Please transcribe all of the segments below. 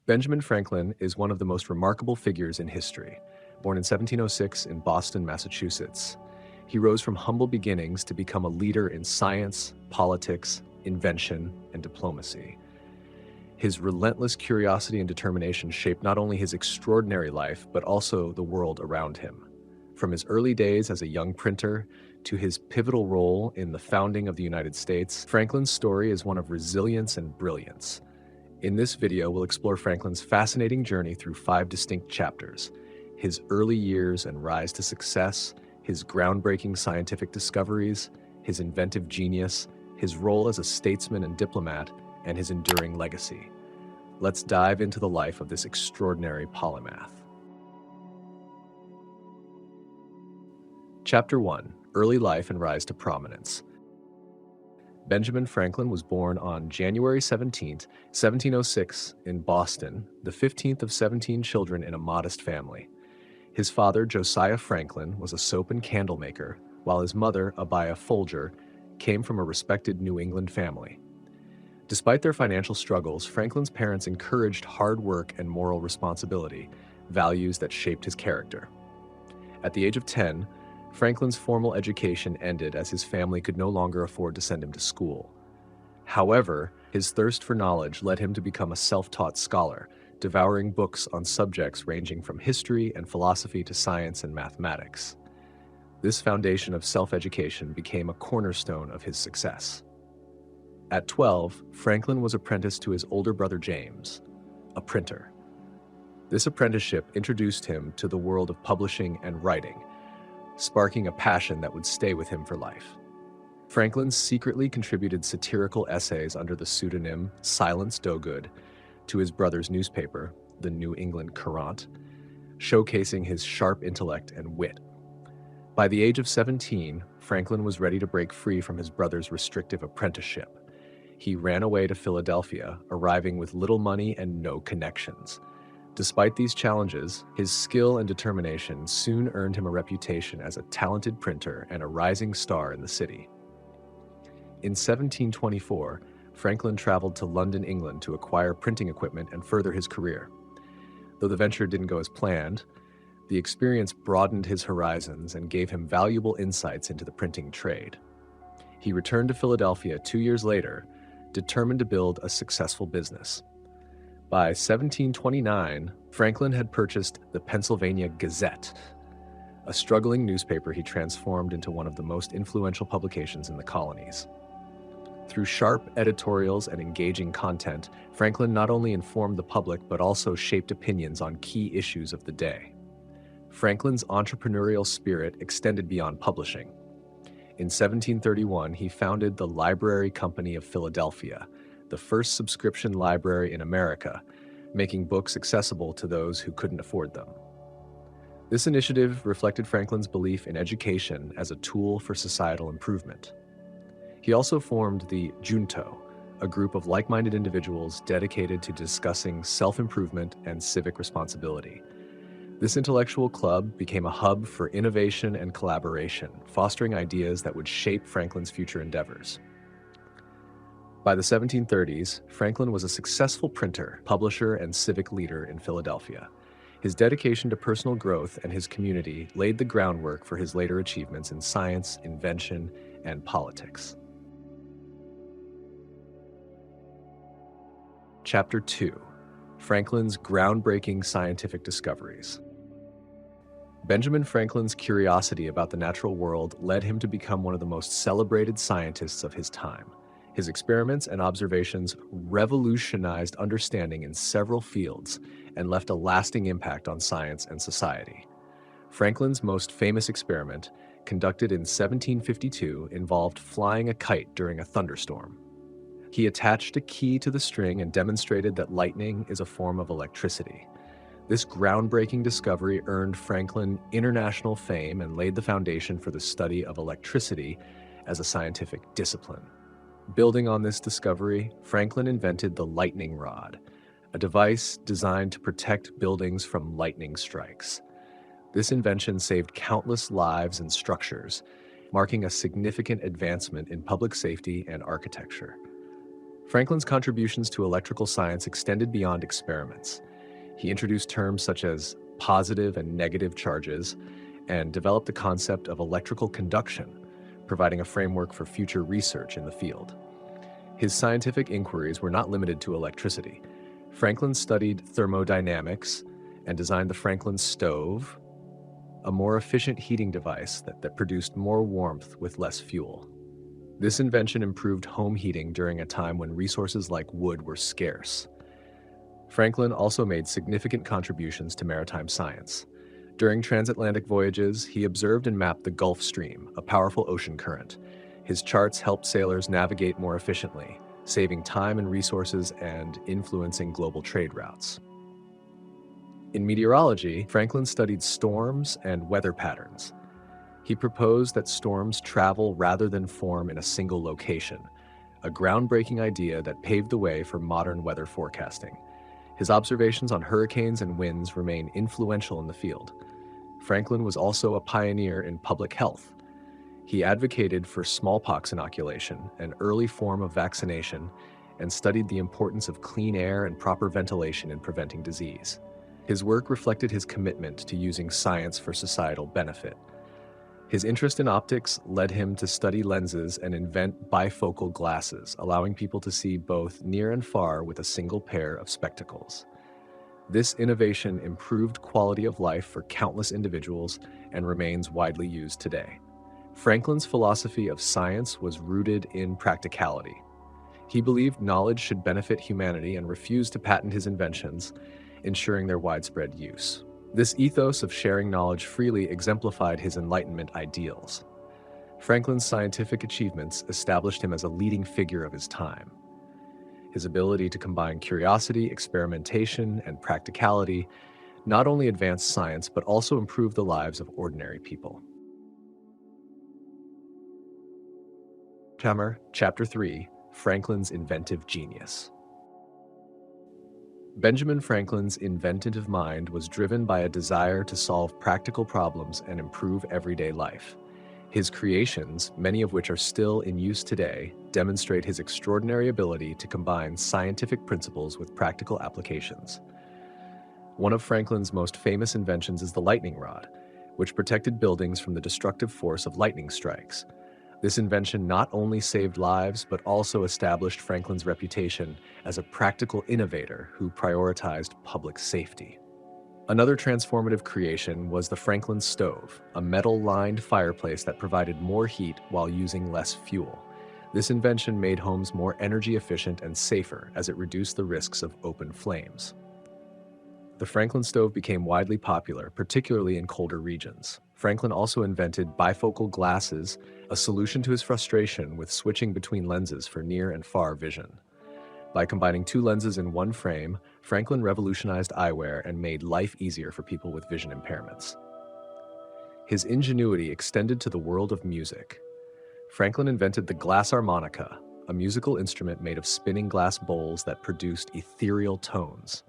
Benjamin Franklin is one of the most remarkable figures in history. Born in 1706 in Boston, Massachusetts, he rose from humble beginnings to become a leader in science, politics, invention, and diplomacy. His relentless curiosity and determination shaped not only his extraordinary life, but also the world around him. From his early days as a young printer to his pivotal role in the founding of the United States, Franklin's story is one of resilience and brilliance. In this video, we'll explore Franklin's fascinating journey through 5 distinct chapters: his early years and rise to success, his groundbreaking scientific discoveries, his inventive genius, his role as a statesman and diplomat, and his enduring legacy. Let's dive into the life of this extraordinary polymath. Chapter 1: Early Life and Rise to Prominence. Benjamin Franklin was born on January 17, 1706, in Boston, the 15th of 17 children in a modest family. His father, Josiah Franklin, was a soap and candle maker, while his mother, Abiah Folger, came from a respected New England family. Despite their financial struggles, Franklin's parents encouraged hard work and moral responsibility, values that shaped his character. At the age of 10, Franklin's formal education ended as his family could no longer afford to send him to school. However, his thirst for knowledge led him to become a self-taught scholar, devouring books on subjects ranging from history and philosophy to science and mathematics. This foundation of self-education became a cornerstone of his success. At 12, Franklin was apprenticed to his older brother James, a printer. This apprenticeship introduced him to the world of publishing and writing, sparking a passion that would stay with him for life. Franklin secretly contributed satirical essays under the pseudonym Silence Dogood to his brother's newspaper, the New England Courant, showcasing his sharp intellect and wit. By the age of 17, Franklin was ready to break free from his brother's restrictive apprenticeship. He ran away to Philadelphia, arriving with little money and no connections. Despite these challenges, his skill and determination soon earned him a reputation as a talented printer and a rising star in the city. In 1724, Franklin traveled to London, England to acquire printing equipment and further his career. Though the venture didn't go as planned, the experience broadened his horizons and gave him valuable insights into the printing trade. He returned to Philadelphia 2 years later, determined to build a successful business. By 1729, Franklin had purchased the Pennsylvania Gazette, a struggling newspaper he transformed into one of the most influential publications in the colonies. Through sharp editorials and engaging content, Franklin not only informed the public but also shaped opinions on key issues of the day. Franklin's entrepreneurial spirit extended beyond publishing. In 1731, he founded the Library Company of Philadelphia, the first subscription library in America, making books accessible to those who couldn't afford them. This initiative reflected Franklin's belief in education as a tool for societal improvement. He also formed the Junto, a group of like-minded individuals dedicated to discussing self-improvement and civic responsibility. This intellectual club became a hub for innovation and collaboration, fostering ideas that would shape Franklin's future endeavors. By the 1730s, Franklin was a successful printer, publisher, and civic leader in Philadelphia. His dedication to personal growth and his community laid the groundwork for his later achievements in science, invention, and politics. Chapter 2: Franklin's groundbreaking scientific discoveries. Benjamin Franklin's curiosity about the natural world led him to become one of the most celebrated scientists of his time. His experiments and observations revolutionized understanding in several fields and left a lasting impact on science and society. Franklin's most famous experiment, conducted in 1752, involved flying a kite during a thunderstorm. He attached a key to the string and demonstrated that lightning is a form of electricity. This groundbreaking discovery earned Franklin international fame and laid the foundation for the study of electricity as a scientific discipline. Building on this discovery, Franklin invented the lightning rod, a device designed to protect buildings from lightning strikes. This invention saved countless lives and structures, marking a significant advancement in public safety and architecture. Franklin's contributions to electrical science extended beyond experiments. He introduced terms such as positive and negative charges and developed the concept of electrical conduction, providing a framework for future research in the field. His scientific inquiries were not limited to electricity. Franklin studied thermodynamics and designed the Franklin stove, a more efficient heating device that produced more warmth with less fuel. This invention improved home heating during a time when resources like wood were scarce. Franklin also made significant contributions to maritime science. During transatlantic voyages, he observed and mapped the Gulf Stream, a powerful ocean current. His charts helped sailors navigate more efficiently, saving time and resources and influencing global trade routes. In meteorology, Franklin studied storms and weather patterns. He proposed that storms travel rather than form in a single location, a groundbreaking idea that paved the way for modern weather forecasting. His observations on hurricanes and winds remain influential in the field. Franklin was also a pioneer in public health. He advocated for smallpox inoculation, an early form of vaccination, and studied the importance of clean air and proper ventilation in preventing disease. His work reflected his commitment to using science for societal benefit. His interest in optics led him to study lenses and invent bifocal glasses, allowing people to see both near and far with a single pair of spectacles. This innovation improved quality of life for countless individuals and remains widely used today. Franklin's philosophy of science was rooted in practicality. He believed knowledge should benefit humanity and refused to patent his inventions, ensuring their widespread use. This ethos of sharing knowledge freely exemplified his Enlightenment ideals. Franklin's scientific achievements established him as a leading figure of his time. His ability to combine curiosity, experimentation, and practicality not only advanced science but also improved the lives of ordinary people. Chapter 3: Franklin's Inventive Genius. Benjamin Franklin's inventive mind was driven by a desire to solve practical problems and improve everyday life. His creations, many of which are still in use today, demonstrate his extraordinary ability to combine scientific principles with practical applications. One of Franklin's most famous inventions is the lightning rod, which protected buildings from the destructive force of lightning strikes. This invention not only saved lives, but also established Franklin's reputation as a practical innovator who prioritized public safety. Another transformative creation was the Franklin stove, a metal-lined fireplace that provided more heat while using less fuel. This invention made homes more energy efficient and safer as it reduced the risks of open flames. The Franklin stove became widely popular, particularly in colder regions. Franklin also invented bifocal glasses, a solution to his frustration with switching between lenses for near and far vision. By combining two lenses in one frame, Franklin revolutionized eyewear and made life easier for people with vision impairments. His ingenuity extended to the world of music. Franklin invented the glass harmonica, a musical instrument made of spinning glass bowls that produced ethereal tones.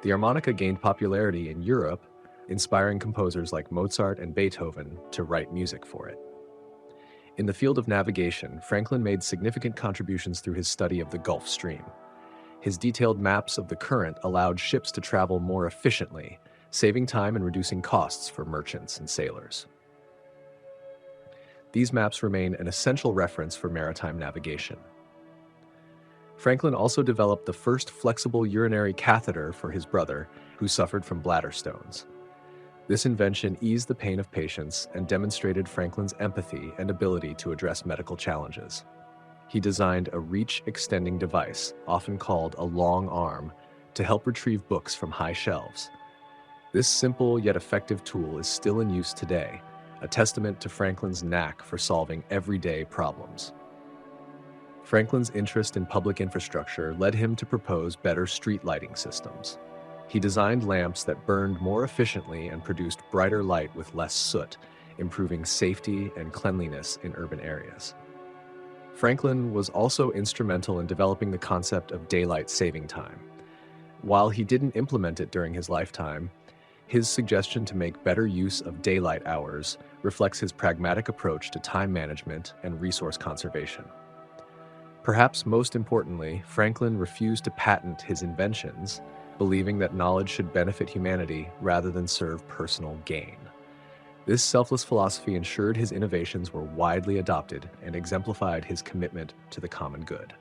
The harmonica gained popularity in Europe, inspiring composers like Mozart and Beethoven to write music for it. In the field of navigation, Franklin made significant contributions through his study of the Gulf Stream. His detailed maps of the current allowed ships to travel more efficiently, saving time and reducing costs for merchants and sailors. These maps remain an essential reference for maritime navigation. Franklin also developed the first flexible urinary catheter for his brother, who suffered from bladder stones. This invention eased the pain of patients and demonstrated Franklin's empathy and ability to address medical challenges. He designed a reach-extending device, often called a long arm, to help retrieve books from high shelves. This simple yet effective tool is still in use today, a testament to Franklin's knack for solving everyday problems. Franklin's interest in public infrastructure led him to propose better street lighting systems. He designed lamps that burned more efficiently and produced brighter light with less soot, improving safety and cleanliness in urban areas. Franklin was also instrumental in developing the concept of daylight saving time. While he didn't implement it during his lifetime, his suggestion to make better use of daylight hours reflects his pragmatic approach to time management and resource conservation. Perhaps most importantly, Franklin refused to patent his inventions, believing that knowledge should benefit humanity rather than serve personal gain. This selfless philosophy ensured his innovations were widely adopted and exemplified his commitment to the common good.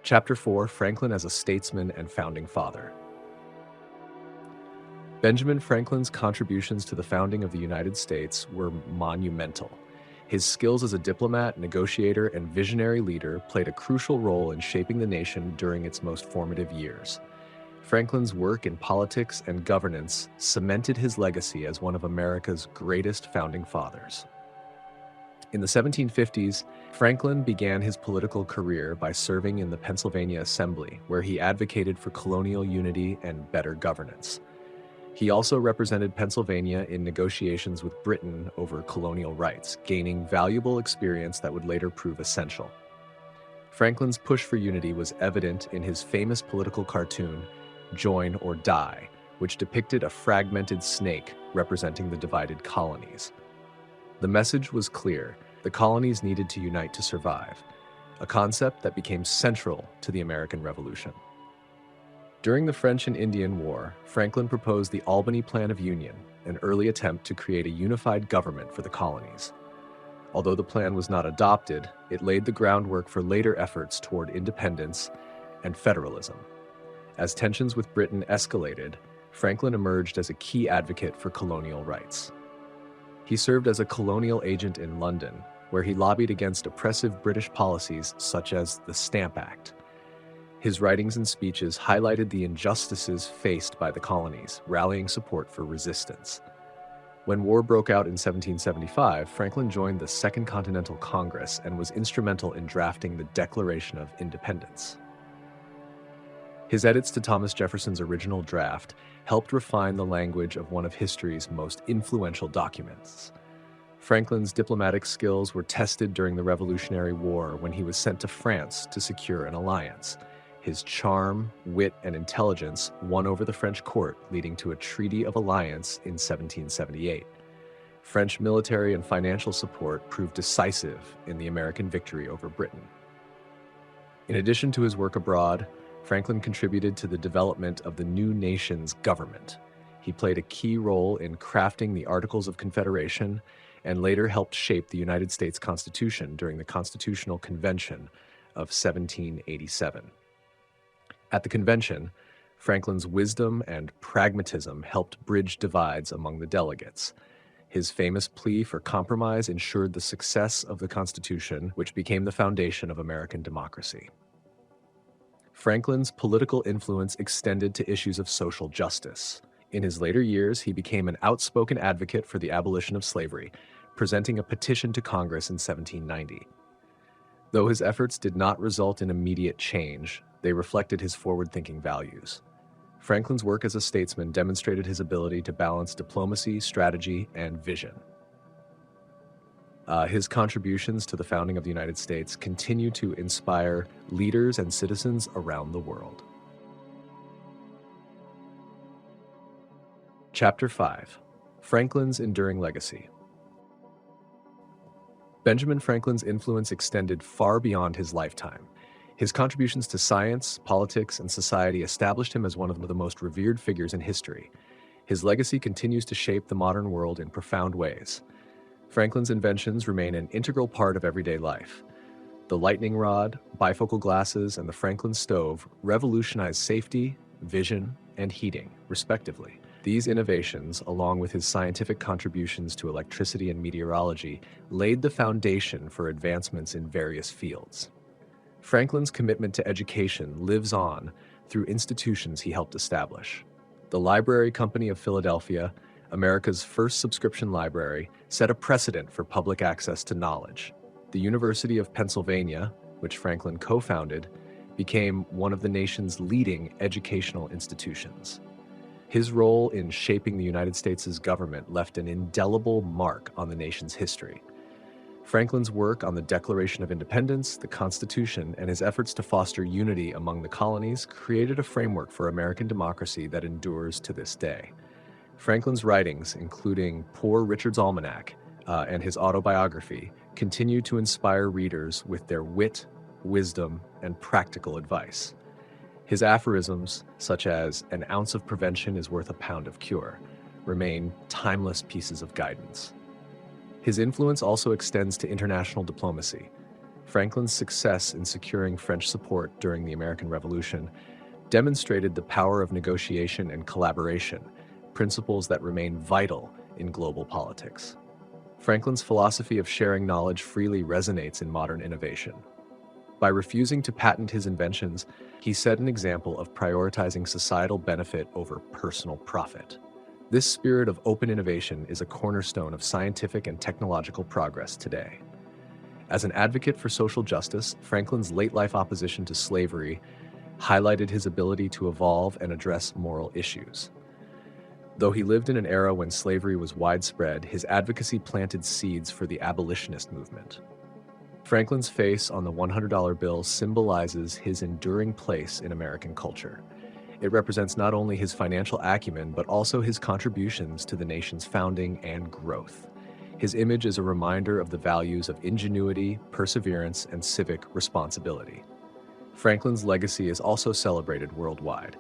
Chapter 4: Franklin as a Statesman and Founding Father. Benjamin Franklin's contributions to the founding of the United States were monumental. His skills as a diplomat, negotiator, and visionary leader played a crucial role in shaping the nation during its most formative years. Franklin's work in politics and governance cemented his legacy as one of America's greatest founding fathers. In the 1750s, Franklin began his political career by serving in the Pennsylvania Assembly, where he advocated for colonial unity and better governance. He also represented Pennsylvania in negotiations with Britain over colonial rights, gaining valuable experience that would later prove essential. Franklin's push for unity was evident in his famous political cartoon, Join or Die, which depicted a fragmented snake representing the divided colonies. The message was clear: the colonies needed to unite to survive, a concept that became central to the American Revolution. During the French and Indian War, Franklin proposed the Albany Plan of Union, an early attempt to create a unified government for the colonies. Although the plan was not adopted, it laid the groundwork for later efforts toward independence and federalism. As tensions with Britain escalated, Franklin emerged as a key advocate for colonial rights. He served as a colonial agent in London, where he lobbied against oppressive British policies such as the Stamp Act. His writings and speeches highlighted the injustices faced by the colonies, rallying support for resistance. When war broke out in 1775, Franklin joined the Second Continental Congress and was instrumental in drafting the Declaration of Independence. His edits to Thomas Jefferson's original draft helped refine the language of one of history's most influential documents. Franklin's diplomatic skills were tested during the Revolutionary War when he was sent to France to secure an alliance. His charm, wit, and intelligence won over the French court, leading to a Treaty of Alliance in 1778. French military and financial support proved decisive in the American victory over Britain. In addition to his work abroad, Franklin contributed to the development of the new nation's government. He played a key role in crafting the Articles of Confederation and later helped shape the United States Constitution during the Constitutional Convention of 1787. At the convention, Franklin's wisdom and pragmatism helped bridge divides among the delegates. His famous plea for compromise ensured the success of the Constitution, which became the foundation of American democracy. Franklin's political influence extended to issues of social justice. In his later years, he became an outspoken advocate for the abolition of slavery, presenting a petition to Congress in 1790. Though his efforts did not result in immediate change, they reflected his forward-thinking values. Franklin's work as a statesman demonstrated his ability to balance diplomacy, strategy, and vision. His contributions to the founding of the United States continue to inspire leaders and citizens around the world. Chapter 5: Franklin's Enduring Legacy. Benjamin Franklin's influence extended far beyond his lifetime. His contributions to science, politics, and society established him as one of the most revered figures in history. His legacy continues to shape the modern world in profound ways. Franklin's inventions remain an integral part of everyday life. The lightning rod, bifocal glasses, and the Franklin stove revolutionized safety, vision, and heating, respectively. These innovations, along with his scientific contributions to electricity and meteorology, laid the foundation for advancements in various fields. Franklin's commitment to education lives on through institutions he helped establish. The Library Company of Philadelphia, America's first subscription library, set a precedent for public access to knowledge. The University of Pennsylvania, which Franklin co-founded, became one of the nation's leading educational institutions. His role in shaping the United States' government left an indelible mark on the nation's history. Franklin's work on the Declaration of Independence, the Constitution, and his efforts to foster unity among the colonies created a framework for American democracy that endures to this day. Franklin's writings, including Poor Richard's Almanac, and his autobiography continue to inspire readers with their wit, wisdom, and practical advice. His aphorisms, such as "an ounce of prevention is worth a pound of cure," remain timeless pieces of guidance. His influence also extends to international diplomacy. Franklin's success in securing French support during the American Revolution demonstrated the power of negotiation and collaboration, principles that remain vital in global politics. Franklin's philosophy of sharing knowledge freely resonates in modern innovation. By refusing to patent his inventions, he set an example of prioritizing societal benefit over personal profit. This spirit of open innovation is a cornerstone of scientific and technological progress today. As an advocate for social justice, Franklin's late-life opposition to slavery highlighted his ability to evolve and address moral issues. Though he lived in an era when slavery was widespread, his advocacy planted seeds for the abolitionist movement. Franklin's face on the $100 bill symbolizes his enduring place in American culture. It represents not only his financial acumen, but also his contributions to the nation's founding and growth. His image is a reminder of the values of ingenuity, perseverance, and civic responsibility. Franklin's legacy is also celebrated worldwide.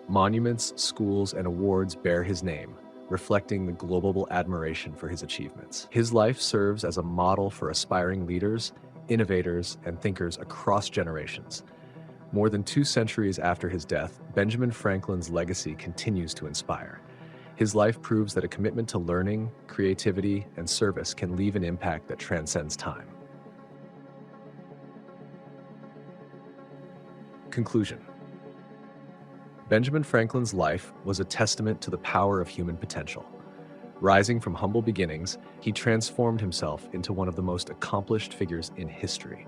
Monuments, schools, and awards bear his name, reflecting the global admiration for his achievements. His life serves as a model for aspiring leaders, innovators, and thinkers across generations. More than 2 centuries after his death, Benjamin Franklin's legacy continues to inspire. His life proves that a commitment to learning, creativity, and service can leave an impact that transcends time. Conclusion. Benjamin Franklin's life was a testament to the power of human potential. Rising from humble beginnings, he transformed himself into one of the most accomplished figures in history.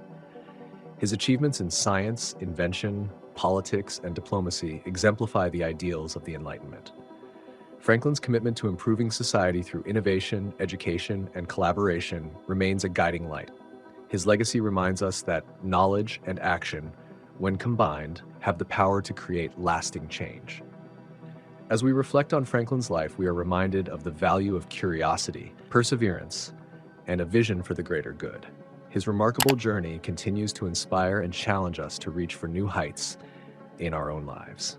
His achievements in science, invention, politics, and diplomacy exemplify the ideals of the Enlightenment. Franklin's commitment to improving society through innovation, education, and collaboration remains a guiding light. His legacy reminds us that knowledge and action, when combined, have the power to create lasting change. As we reflect on Franklin's life, we are reminded of the value of curiosity, perseverance, and a vision for the greater good. His remarkable journey continues to inspire and challenge us to reach for new heights in our own lives.